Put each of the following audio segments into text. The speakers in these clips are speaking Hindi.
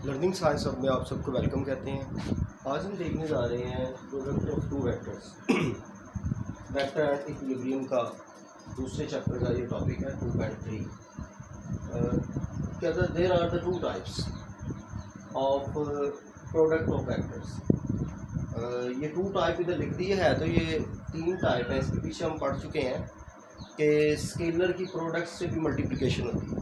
लर्निंग साइंस हब में आप सबको वेलकम कहते हैं। आज हम देखने जा रहे हैं product of two vectors vector and equilibrium का दूसरे चैप्टर का ये टॉपिक है 2.3। कहता है there are the two types of product of vectors. ये टू टाइप इधर लिख दिए है, तो ये तीन टाइप है। इसके पीछे हम पढ़ चुके हैं कि स्केलर की प्रोडक्ट से भी मल्टीप्लिकेशन होती है,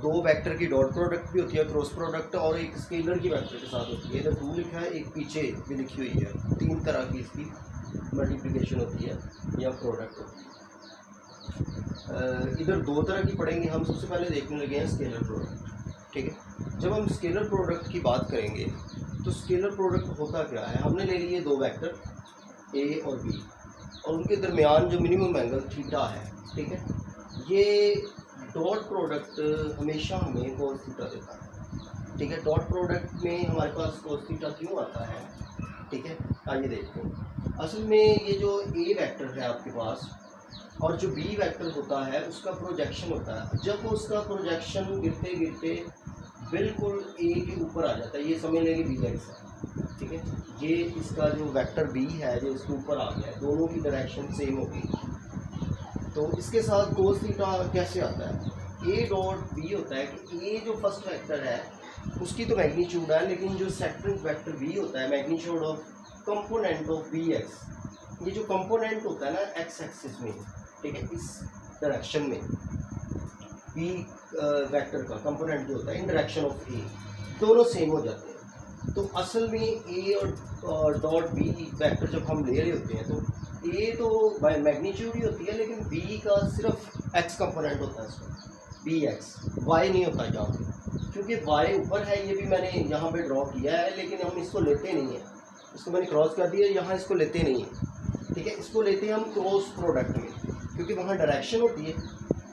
दो वेक्टर की डॉट प्रोडक्ट भी होती है, क्रॉस प्रोडक्ट, और एक स्केलर की वेक्टर के साथ होती है। इधर टू लिखा है, एक पीछे भी लिखी हुई है। तीन तरह की इसकी मल्टीप्लिकेशन होती है या प्रोडक्ट होती है। इधर दो तरह की पढ़ेंगे हम। सबसे पहले देखने लगे हैं स्केलर प्रोडक्ट। ठीक है, जब हम स्केलर प्रोडक्ट की बात करेंगे तो स्केलर प्रोडक्ट होता क्या है। हमने ले लिए दो वेक्टर ए और बी, और उनके दरमियान जो मिनिमम एंगल थीटा है, ठीक है, ये डॉट प्रोडक्ट हमेशा हमें कोस थीटा देता है। ठीक है, डॉट प्रोडक्ट में हमारे पास कोस थीटा क्यों आता है, ठीक है, आइए देखते हैं। असल में ये जो ए वेक्टर है आपके पास और जो बी वेक्टर होता है उसका प्रोजेक्शन होता है। जब वो उसका प्रोजेक्शन गिरते गिरते बिल्कुल ए के ऊपर आ जाता है, ये समझ लेंगे बी एक्स है। ठीक है, ये इसका जो वेक्टर बी है जो इसके ऊपर आ गया है, दोनों की डायरेक्शन सेम होगी। तो इसके साथ कोस थीटा कैसे आता है। ए डॉट बी होता है कि ए जो फर्स्ट वेक्टर है उसकी तो मैग्नीट्यूड है, लेकिन जो सेकंड वेक्टर बी होता है magnitude of component of B X. ये जो कंपोनेंट होता है ना एक्स एक्सिस में, ठीक है, इस डायरेक्शन में बी वेक्टर का कंपोनेंट जो होता है इन डायरेक्शन ऑफ ए, दोनों सेम हो जाते हैं। तो असल में ए और डॉट बी वेक्टर जब हम ले रहे होते हैं तो ए तो बाय मैग्नीट्यूड ही होती है, लेकिन बी का सिर्फ एक्स कंपोनेंट होता है इसमें, बी एक्स, वाई नहीं होता यहाँ पे, क्योंकि वाई ऊपर है। ये भी मैंने यहाँ पे ड्रॉ किया है, लेकिन हम इसको लेते नहीं है। इसको मैंने क्रॉस कर दिया, यहाँ इसको लेते नहीं है। ठीक है, इसको लेते हैं हम क्रॉस प्रोडक्ट में, क्योंकि वहाँ डायरेक्शन होती है।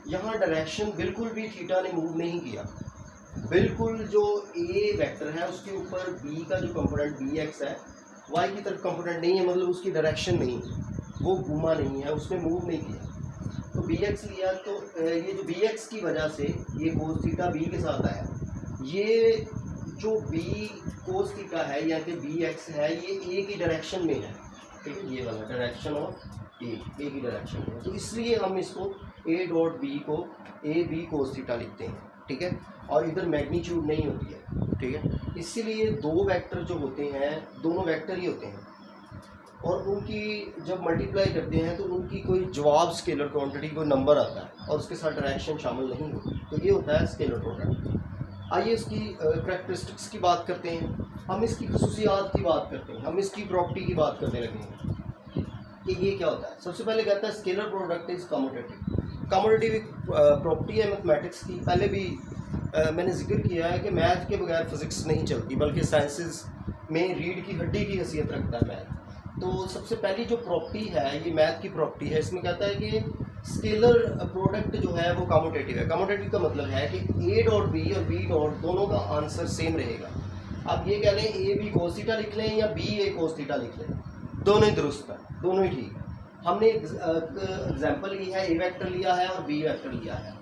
यहाँ डायरेक्शन बिल्कुल भी थीटा ने मूव नहीं किया। बिल्कुल जो ए वेक्टर है उसके ऊपर बी का जो कंपोनेंट बी एक्स है, वाई की तरफ कंपोनेंट नहीं है, मतलब उसकी डायरेक्शन नहीं है, वो घूमा नहीं है, उसने मूव नहीं किया। तो बी एक्स लिया, तो ये जो बी एक्स की वजह से ये कोस थीटा बी के साथ आया। ये जो बी कोस थीटा है या कि बी एक्स है, ये ए की डायरेक्शन में है। ठीक है, ये वाला डायरेक्शन ऑफ ए की डायरेक्शन में, तो इसलिए हम इसको ए डॉट बी को ए बी कोस थीटा लिखते हैं। ठीक है, और इधर मैग्नीट्यूड नहीं होती है। ठीक है, इसीलिए दो वेक्टर जो होते हैं दोनों वेक्टर ही होते हैं, और उनकी जब मल्टीप्लाई करते हैं तो उनकी कोई जवाब स्केलर क्वांटिटी कोई नंबर आता है और उसके साथ डायरेक्शन शामिल नहीं होती, तो ये होता है स्केलर प्रोडक्ट। आइए इसकी करैक्टरिस्टिक्स की बात करते हैं, हम इसकी खसूसियात की बात करते हैं, हम इसकी प्रॉपर्टी की बात करने लगे हैं कि ये क्या होता है। सबसे पहले कहता है scalar product is commutative. Commutative एक प्रॉपर्टी है मैथमेटिक्स की। पहले भी मैंने जिक्र किया है कि मैथ के बगैर फिज़िक्स नहीं चलती, बल्कि साइंसेस में रीढ़ की हड्डी की हैसियत रखता है मैथ। तो सबसे पहली जो प्रॉपर्टी है ये मैथ की प्रॉपर्टी है। इसमें कहता है कि स्केलर प्रोडक्ट जो है वो कम्यूटेटिव है। कम्यूटेटिव का मतलब है कि ए डॉट बी और बी डॉट दोनों का आंसर सेम रहेगा। आप ये कह लें ए बी कोस थीटा लिख लें या बी ए कोस थीटा लिख लें, दोनों ही दुरुस्त है, दोनों ही ठीक है। हमने एग्जाम्पल ली है, ए वेक्टर लिया है और बी वेक्टर लिया है,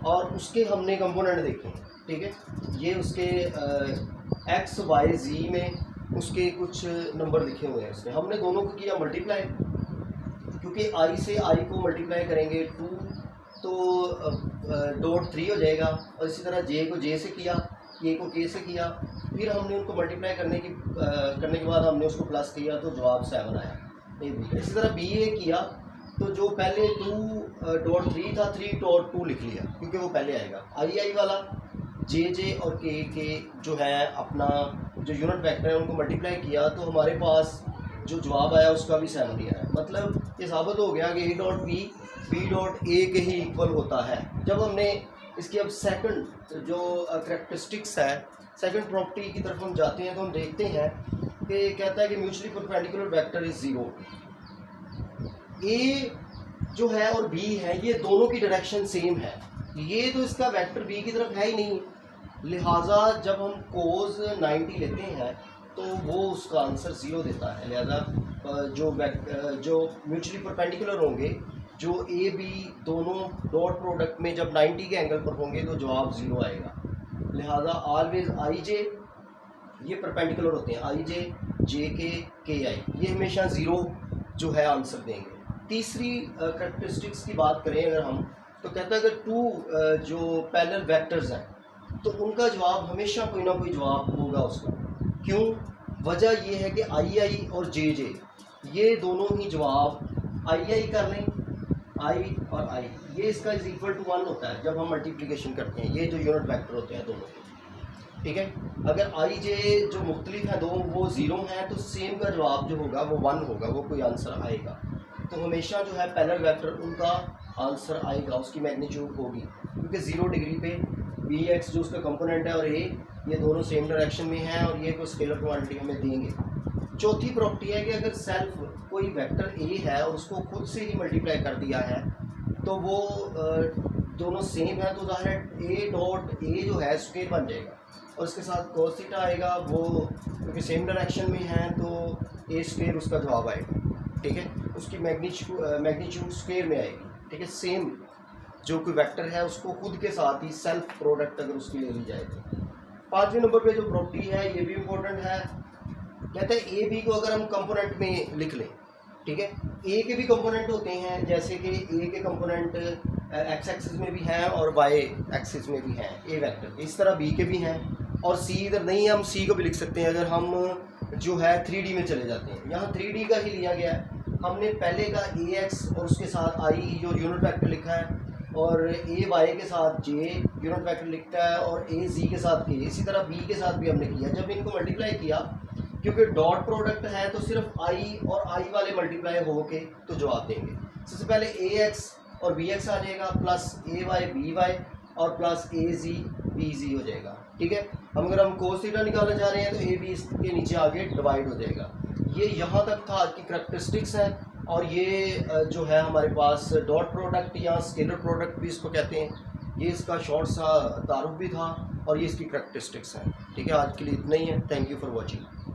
और उसके हमने कंपोनेंट देखे हैं। ठीक है, ये उसके एक्स वाई जी में उसके कुछ नंबर लिखे हुए हैं। इसमें हमने दोनों को किया मल्टीप्लाई, क्योंकि आई से आई को मल्टीप्लाई करेंगे 2 तो डॉट 3 हो जाएगा, और इसी तरह जे को जे से किया, के को के से किया, फिर हमने उनको मल्टीप्लाई करने के बाद हमने उसको प्लस किया तो जवाब 7 आया। इसी तरह बी ए किया तो जो पहले 2 डॉट 3 था 3 डॉट 2 लिख लिया, क्योंकि वो पहले आएगा। आई वाला जे और के जो है अपना जो यूनिट वेक्टर है उनको मल्टीप्लाई किया तो हमारे पास जो जवाब आया उसका भी 7 ही आया। मतलब ये साबित हो गया कि A dot B dot A के ही इक्वल होता है। जब हमने इसकी अब सेकंड जो करैक्टरिस्टिक्स है, सेकंड प्रॉपर्टी की तरफ हम जाते हैं तो हम देखते हैं कि कहता है कि म्यूचुअली परपेंडिकुलर वेक्टर इज 0। ए जो है और बी है ये दोनों की डायरेक्शन सेम है, ये तो इसका वेक्टर बी की तरफ है ही नहीं, लिहाजा जब हम कोस 90 लेते हैं तो वो उसका आंसर 0 देता है। लिहाजा जो म्यूचुअली परपेंडिकुलर होंगे, जो ए बी दोनों डॉट प्रोडक्ट में जब 90 के एंगल पर होंगे तो जवाब 0 आएगा। लिहाजा ऑलवेज आई जे, ये परपेंडिकुलर होते हैं, आई जे, जे के आई, ये हमेशा ज़ीरो जो है आंसर देंगे। तीसरी करेक्टरिस्टिक्स की बात करें अगर हम, तो कहता है अगर टू जो पैरेलल वेक्टर्स हैं तो उनका जवाब हमेशा कोई ना कोई जवाब होगा उसका। क्यों? वजह ये है कि आई और जे ये दोनों ही जवाब आई कर लें, आई और आई, ये इसका इज इक्वल टू 1 होता है जब हम मल्टीप्लिकेशन करते हैं, ये जो यूनिट वेक्टर होते हैं दोनों, ठीक है। अगर आई जे जो मुख्तलिफ है दो, वो ज़ीरो हैं तो सेम का जवाब जो होगा वो 1 होगा, वो कोई आंसर आएगा। तो हमेशा जो है पैरेलल वेक्टर उनका आंसर आएगा, उसकी मैग्नीट्यूड होगी, क्योंकि 0 डिग्री पे बी एक्स जो उसका कंपोनेंट है और ए, ये दोनों सेम डायरेक्शन में हैं और ये कोई स्केलर क्वांटिटी हमें देंगे। चौथी प्रॉपर्टी है कि अगर सेल्फ कोई वेक्टर ए है और उसको खुद से ही मल्टीप्लाई कर दिया है तो वो दोनों सेम है, तो ज़ाहिर है ए डॉट ए जो है स्क्वायर बन जाएगा और इसके साथ cos थीटा आएगा, वो क्योंकि सेम डायरेक्शन में है तो ए स्क्वायर उसका जवाब आएगा, ठीक है। उसकी मैग्नीट्यूड स्क्वायर में आएगी, ठीक है। सेम जो कोई वेक्टर है उसको खुद के साथ ही सेल्फ प्रोडक्ट अगर उसकी ले ली जाए तो। पाँचवें नंबर पे जो प्रॉपर्टी है ये भी इम्पोर्टेंट है, कहते हैं ए बी को अगर हम कंपोनेंट में लिख लें, ठीक है। ए के भी कंपोनेंट होते हैं, जैसे कि ए के कंपोनेंट एक्स एक्सिस में भी हैं और वाई एक्सिस में भी हैं ए वेक्टर, इस तरह बी के भी हैं, और सी इधर नहीं है, हम सी को भी लिख सकते हैं अगर हम जो है 3D में चले जाते हैं। यहाँ 3D का ही लिया गया है, हमने पहले का ए एक्स और उसके साथ आई जो यूनिट वेक्टर लिखा है, और ए वाई के साथ जे यूनिट वेक्टर लिखता है, और ए जी के साथ के, इसी तरह बी के साथ भी हमने किया। जब इनको मल्टीप्लाई किया, क्योंकि डॉट प्रोडक्ट है तो सिर्फ आई और आई वाले मल्टीप्लाई हो के तो जवाब देंगे। सबसे पहले ए एक्स और बी एक्स आ जाएगा, प्लस ए वाई बी वाई और प्लस ए जी बी जी हो जाएगा, ठीक है। अगर हम कोस थीटा निकालना चाह रहे हैं तो ए बी इसके नीचे आगे डिवाइड हो जाएगा। ये यहाँ तक था आज की करैक्टरिस्टिक्स है, और ये जो है हमारे पास डॉट प्रोडक्ट या स्केलर प्रोडक्ट भी इसको कहते हैं, ये इसका शॉर्ट सा तारुफ भी था और ये इसकी करैक्टरिस्टिक्स हैं, ठीक है। आज के लिए इतना ही है। Thank you for watching.